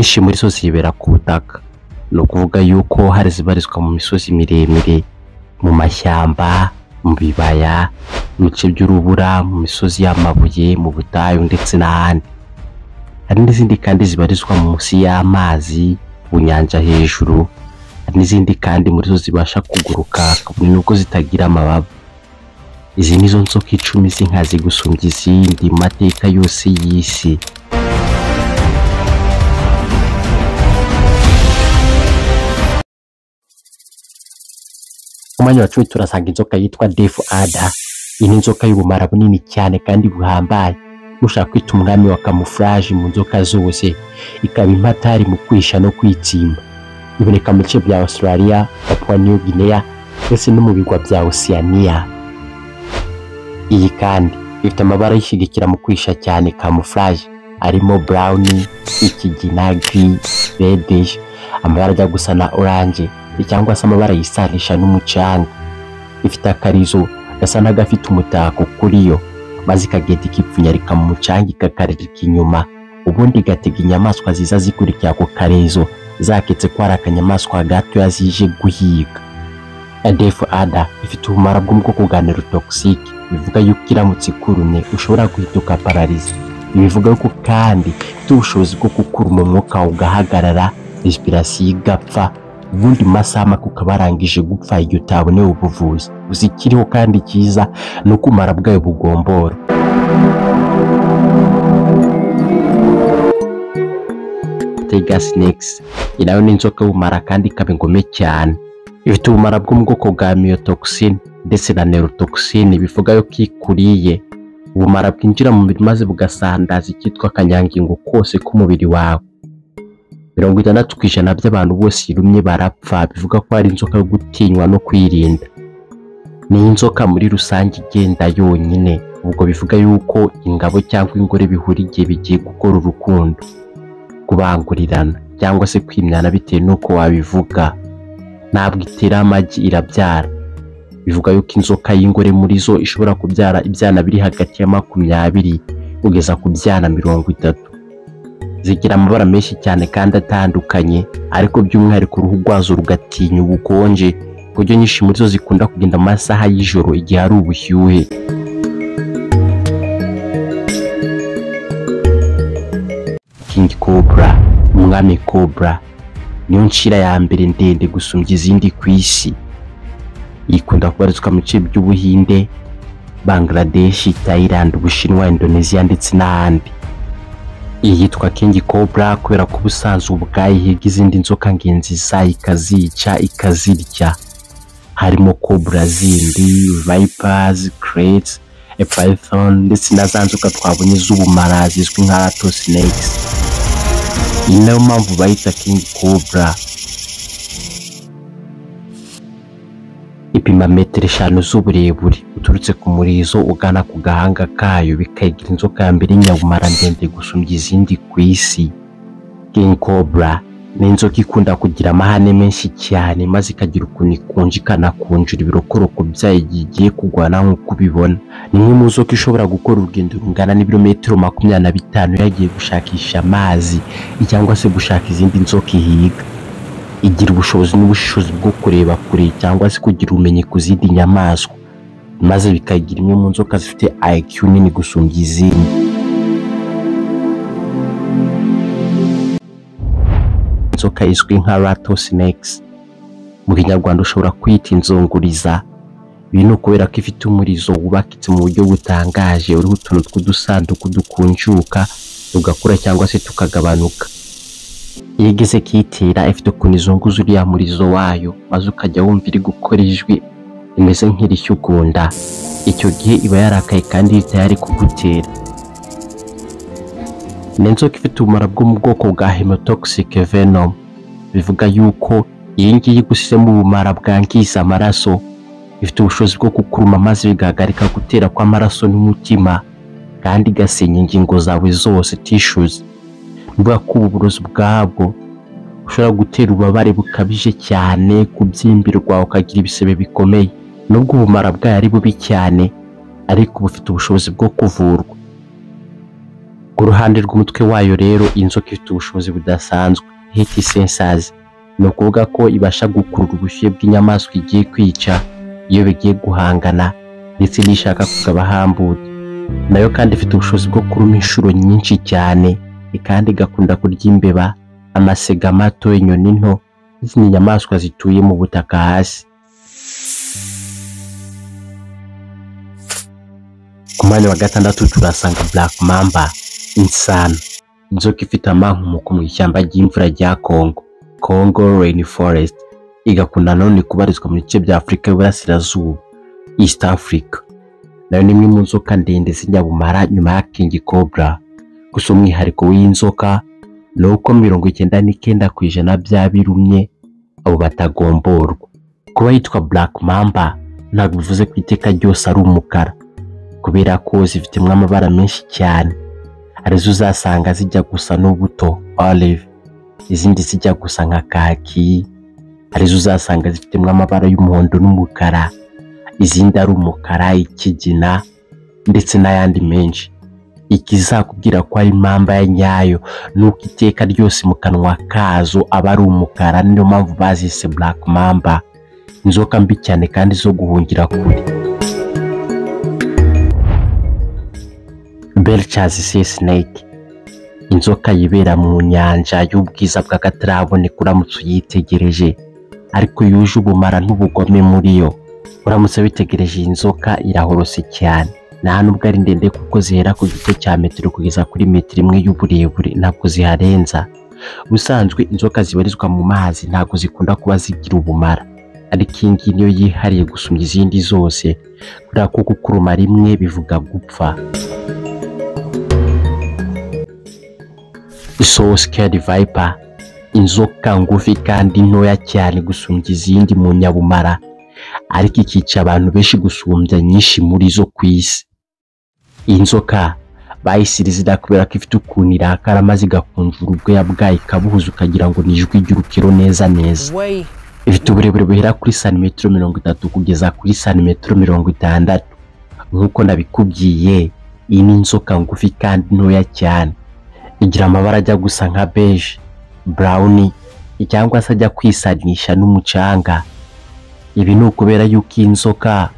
nyinshi muri zo zibera ku butaka. No kuvuga yuko hari zibarizwa mu misozi miremire, mu mashyamba, mu bibaya, mu bice by'urubura, mu misozi y'amabuye, mu butayu ndetse n'ahandi. Hari n'izindi kandi zibarizwa munsi y'amazi, mu nyanja hejuru. Hari n'izindi kandi muri zo zibasha kuguruka kabone nubwo zitagira amababa. Izi nizo nzoka 10 z'inkazi gusumbya izindi mu mateka yose y'isi. Umwanya wa 10 turasanga inzoka yitwa Death Adder. Iyi ni inzoka y'ubumara bunini cyane kandi buhambaye, mushaka kwita umwami wa camouflage mu nzoka zose. Ikaba impatari mu kwisha no kwitsimba. Iboneka mu bice bya Australia, Papua New Guinea ndetse no mu bigwa bya Oceania. Iyi kandi ifite amabara yishigikira mu kwisha cyane camouflage, arimo brown, ikigina, green, reddish, amabara ajya gusa na orange cyangwa se amabara yisanisha n'umucanga. Ifite akarizo gasa n'agafite umutako kuri yo, maze ikagenda ikipfunyarika mu mucanga ikakarika inyuma, ubundi igatega inyamaswa ziza zikurikira ako karezo zaketse ko ari akanyamaswa gato yazije guhiga. Death Adder ifite ubumara bwo mu bwoko bwa neurotoxic, bivuga yuko iramutse ikurumye ushobora guhituka paralize. Bivuga yuko kandi ifite ubushobozi bwo gukuruma umwuka ugahagarara, respiration igapfa, ubundi masaha make ukaba warangije gupfa igihe utabonewe ubuvuzi. Uzikiriho kandi cyiza no kumara bwayo bugombora. Tiger snakes inayo ni inzoka y'ubumara kandi ikaba ingome cyane. Ifite ubumara bwo mu bwoko bwa myotoxin ndetse na neurotoxin, bivuga yuko ikuriye ubumara bwinjira mu mubiri maze bugasandaza icyitwa akanyangingo kose k'umubiri wawe. 60% by'abantu bose irumye barapfa, bivuga ko ari inzoka yo gutinywa no kwirinda. Ni inzoka muri rusange igenda yonyine, ubwo bivuga yuko ingabo cyangwa ingore bihuriye bigiye gukora urukundo, kubangurirana cyangwa se kwimyana bitewe nuko wabivuga. Ntabwo itera amagi, irabyara. Bivuga yuko inzoka y'ingore muri zo ishobora kubyara ibyana biri hagati ya 20 kugeza ku byana 30. Zigira amabara menshi cyane kandi atandukanye, ariko by'umwihariko uruhu rwazo rugatinya ubukonje, kuburyo nyinshi muri zo zikunda kugenda mu masaha y'ijoro igihe ari ubushyuhe. King Cobra, umwami Cobra, niyo nshira ya mbere ndende gusumbya izindi ku isi. Ikunda kubarizwa mu bice by'Ubuhinde, Bangladesh, Thailand, Ubushinwa, Indonesia ndetse n'ahandi. Iyi yitwa King Cobra kubera ko ubusanzwe ubwayo ihiga izindi nzoka ngenzi zayo ikazica ikazirya. Harimo cobra zindi, vipers, krates, python ndetse na za nzoka twabonye z'ubumara zizwi nka rattlesnakes. Iyi nayo mpamvu bayita King Cobra. Ipima 5 metero z'uburebure uturutse ku murizo ugana ku gahanga kayo, bikayigira inzoka ya mbere nyabumara ndende gusumbya izindi ku isi. King Cobra ni inzoka ikunda kugira amahane menshi cyane, maze ikagira ukuntu ikunje ikanakunjura ibirokoroko byayo igiye kugwana nk'uko ubibona. Ni imwe mu nzoka ishobora gukora urugendo rungana n'ibirometero 25 yagiye gushakisha amazi cyangwa se gushaka izindi nzoka ihiga. Igira ubushobozi n'ubushobozi bwo kureba kure cyangwa se kugira ubumenyi ku zindi nyamaswa, maze bikagira imwe mu nzoka zifite IQ nini gusumbya izindi. Inzoka izwi nka rattlesnakes, mu Kinyarwanda ushobora kwita inzonguriza. Ibi ni ukubera ko ifite umurizo wubakitse mu buryo butangaje, uriho utuntu tw'udusanduku dukunjuka tugakura cyangwa se tukagabanuka. Iyo igeze kitira ifite ukuntu izunguza uriya murizo wayo, maze ukajya wumva iri gukora ijwi rimeze nk'irishyukunda. Icyo gihe iba yarakaye kandi itayari kugutera. Ni inzoka ifite ubumara bwo mu bwoko bwa hemotoxic venom, bivuga yuko iyi ngiyi igusizemo ubumara bwangiza amaraso. Ifite ubushobozi bwo kukuruma maze bigahagarika gutera kw'amaraso n'umutima, kandi igasenya ingingo zawe zose, tissues. Bivuga ko uburozi bwabwo ushobora gutera ububabare bukabije cyane, kubyimbirwa ukagira ibisebe bikomeye. Nubwo ubumara bwayo ari bubi cyane, ariko bufite ubushobozi bwo kuvurwa. Ku ruhande ruhande rw'umutwe wayo rero inzoka ifite ubushobozi budasanzwe heat sensors, no kuvuga ko ibasha gukurura ubushyuhe bw'inyamaswa igiye kwica iyo bigiye guhangana ndetse nishaka kugaba hambutse. Nayo kandi ifite ubushobozi bwo kuruma inshuro nyinshi cyane, kandi igakunda kurya imbeba, amasega mato, inyoni nto n'izindi nyamaswa zituye mu butaka hasi. Ku mwanya wa gatandatu turasanga Black Mamba, insana, inzoka ifite amankumuko mu ishyamba ry'imvura rya Congo Rainforest, igakunda none kubarizwa mu bice bya Afurika y'Uburasirazuba, East Africa. Nayo ni imwe mu nzoka ndende z'inyabumara nyuma ya King Cobra. Gusa umwihariko w'inzoka ni uko 99% by'abirumye abo batagomborwa. Kuba yitwa Black Mamba ntabwo bivuze ko iteka ryose ari umukara, kubera ko zifitemo amabara menshi cyane. Arizo uzasanga zijya gusa n'ubuto olive, izindi zijya gusa nka kaki, arizo uzasanga zifitemo amabara y'umuhondo n'umukara, izindi ari umukara, ikigina ndetse n'ayandi menshi. Ikizakubwira ko ari mamba ya nyayo nuko iteka ryose mu kanwa kazo aba ari umukara, niyo mpamvu bazise Black Mamba, inzoka mbi cyane kandi zo guhungira kure. Belchers Sea Snake, inzoka yibera mu nyanja y'ubwiza bw'akataraboneka uramutse uyitegereje, ariko yuje ubumara n'ubugome muri yo. Uramutse witegereje inzoka irahorose cyane, nta nubwo ari ndende kuko zihera ku gito cya metero kugeza kuri metero 1 y'uburebure, ntabwo ziharenza. Ubusanzwe inzoka zibarizwa mu mazi ntabwo zikunda kuba zigira ubumara, ariko iyi ngiyi niyo yihariye gusumbya izindi zose, kubera ko gukuruma rimwe bivuga gupfa. Scared Viper, inzoka ngufi kandi ntoya cyane gusumbya izindi mu nyabumara, ariko ikica abantu benshi gusumbya nyinshi muri zo ku isi. Iyi nzoka bayisirizida kubera ko ifite ukuntu irakara maze igakunjura ubwoya bwayo ikabuhuza ukagira ngo ni ijwi ry'urukero neza. Ifite uburebure buhera kuri santimetero 30 kugeza kuri santimetero 60. Nk'uko nabikubwiye, iyi ni inzoka ngufi kandi ntoya cyane. Igira amabara ajya gusa nka beige, brown cyangwa se ajya kwisanisha n'umucanga. Ibi ni ukubera yuko inzoka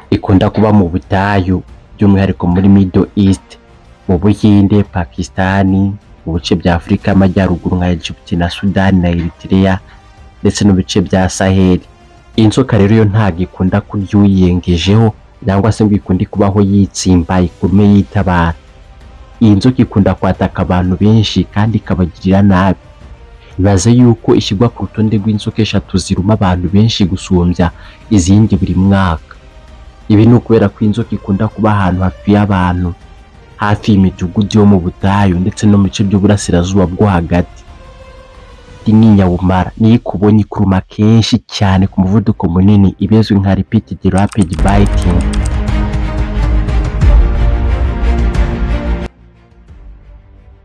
ikunda kuba mu butayu, by'umwihariko muri Middle East, mu Buhinde, Pakistan, mu bice bya Afurika y'Amajyaruguru nka Egypt na Sudan na Eritrea, ndetse no bice bya Sahel. Inzoka rero yo ntabwo ikunda kurya uyiyengejeho cyangwa se ngo ikunde kubaho yitsimba ikume yitabara. Iyi nzoka ikunda kwataka abantu benshi kandi ikabagirira nabi. Ibaze yuko ishyirwa ku rutonde rw'inzoka 3 ziruma abantu benshi gusumbya izindi buri mwaka. Ibi ni ukubera ko inzoka ikunda kuba ahantu hafi y'abantu, hafi y'imidugudu yo mu butayu ndetse no mu bice by'uburasirazuba bwo hagati. Inyabumara niyo ikubonye ikuruma kenshi cyane ku muvuduko munini, ibizwi nka repeated rapid biting.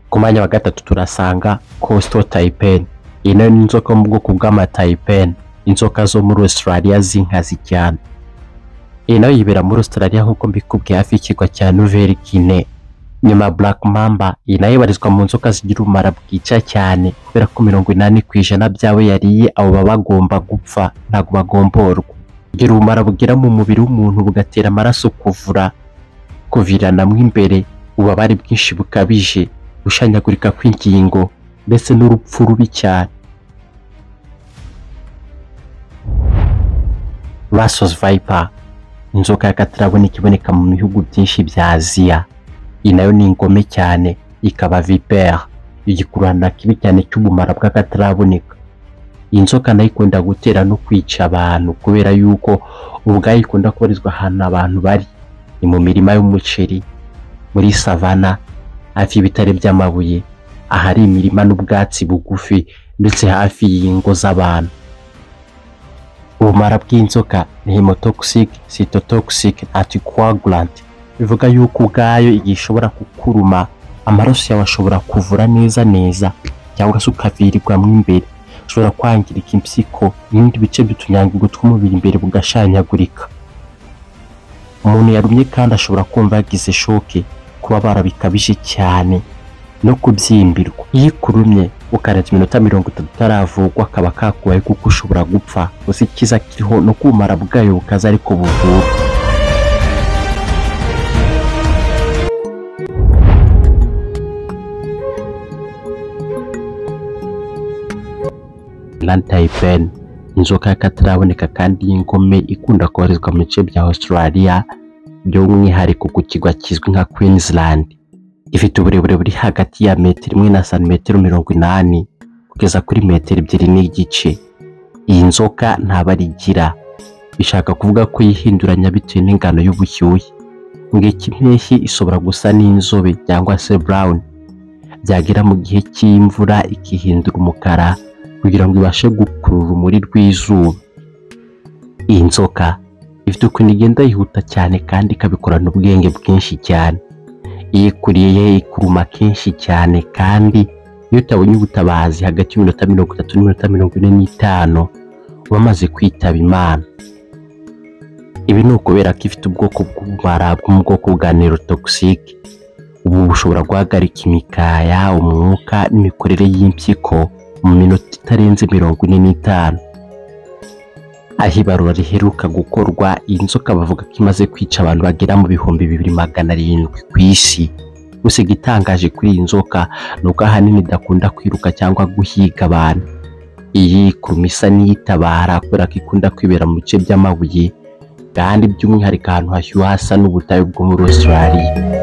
Ku mwanya wa gatatu turasanga Coastal Taipan. Iyi nayo ni inzoka mu bwoko bw'amataipan, inzoka zo muri Australia z'inkazi cyane. Iyi nayo yibera muri Australia nk'uko mbikubwiye hafi y'ikirwa cya Nouvelle Guinea. Nyuma Black Mamba, iyi nayo ibarizwa mu nzoka zigira ubumara bwica cyane, kubera ko 80% byawe yariye abo baba bagomba gupfa, ntabwo bagomborwa. Igira ubumara bugira mu mubiri w'umuntu bugatera amaraso kuviranamo imbere, ububabare bwinshi bukabije, gushanyagurika kw'ingingo ndetse n'urupfu rubi cyane. Rhesus Viper, inzoka y'akataraboneka iboneka mu bihugu byinshi bya Aziya. Iyi nayo ni ingome cyane, ikaba vipère, igikurana kibi cyane cy'ubumara bw'akataraboneka. Iyi nzoka nayo ikunda gutera no kwica abantu kubera yuko ubwayo ikunda kubarizwa ahantu abantu bari, ni mu mirima y'umuceri, muri savana, hafi y'ibitare by'amabuye, ahari imirima n'ubwatsi bugufi ndetse hafi y'ingo z'abantu. Ubumara bw'inzoka ni hemotoxic, cytotoxic, anticoagulant, bivuga yuko ubwayo igishobora kukuruma, amaraso yawe ashobora kuvura neza cyangwa se ukavirirwamo imbere, ushobora kwangirika impyiko n'ibindi bice by'utunyangingo tw'umubiri imbere bugashanyagurika. Umuntu yarumye kandi ashobora kumva yagize shoke kubabara bikabije cyane no kubyimbirwa. Iyo ikurumye ukarenza iminota 30 utaravugwa kaba kakubaye kuko ushobora gupfa. Gusa ikiza kiriho no kumara bwayo bukaza ariko buvura. Lantapen, inzoka y'akataraboneka kandi y'ingome ikunda koherezwa mu bice bya Australia by'umwihariko ku kigwa kizwi nka Queensland. Ifite uburebure buri hagati ya metero 1 na santimetero 80 kugeza kuri metero 2 n'igice. Iyi nzoka ntabarigira, bishaka kuvuga ko yihinduranya bitewe n'ingano y'ubushyuhe. Mu gihe cy'impeshyi ishobora gusa n'inzobe cyangwa se brown, byagera mu gihe cy'imvura ikihindura umukara kugira ngo ibashe gukurura urumuri rw'izuba. Iyi nzoka ifite ukuntu igenda yihuta cyane kandi ikabikorana ubwenge bwinshi cyane. Iyo ikuriye ikuruma kenshi cyane kandi iyo utabonye ubutabazi hagati y'iminota 30 n'iminota 45 uba amaze kwitaba Imana. Ibi ni ukubera ko ifite ubwoko bw'ubumara bwo mu bwoko bwa neurotoxic. Ubu bushobora guhagarika imikaya, umwuka n'imikorere y'impyiko mu minota itarenze 45. Aho ibarura riheruka gukorwa, iyi nzoka bavuga ko imaze kwica abantu bagera mu 2700 ku isi. Gusa igitangaje kuri iyi nzoka ni uko ahanini idakunda kwiruka cyangwa guhiga abantu. Iyi kuruma isa n'iyitabara kubera ko ikunda kwibera mu bice by'amabuye kandi by'umwihariko ahantu hashyuha hasa n'ubutayu bwo muri Australia.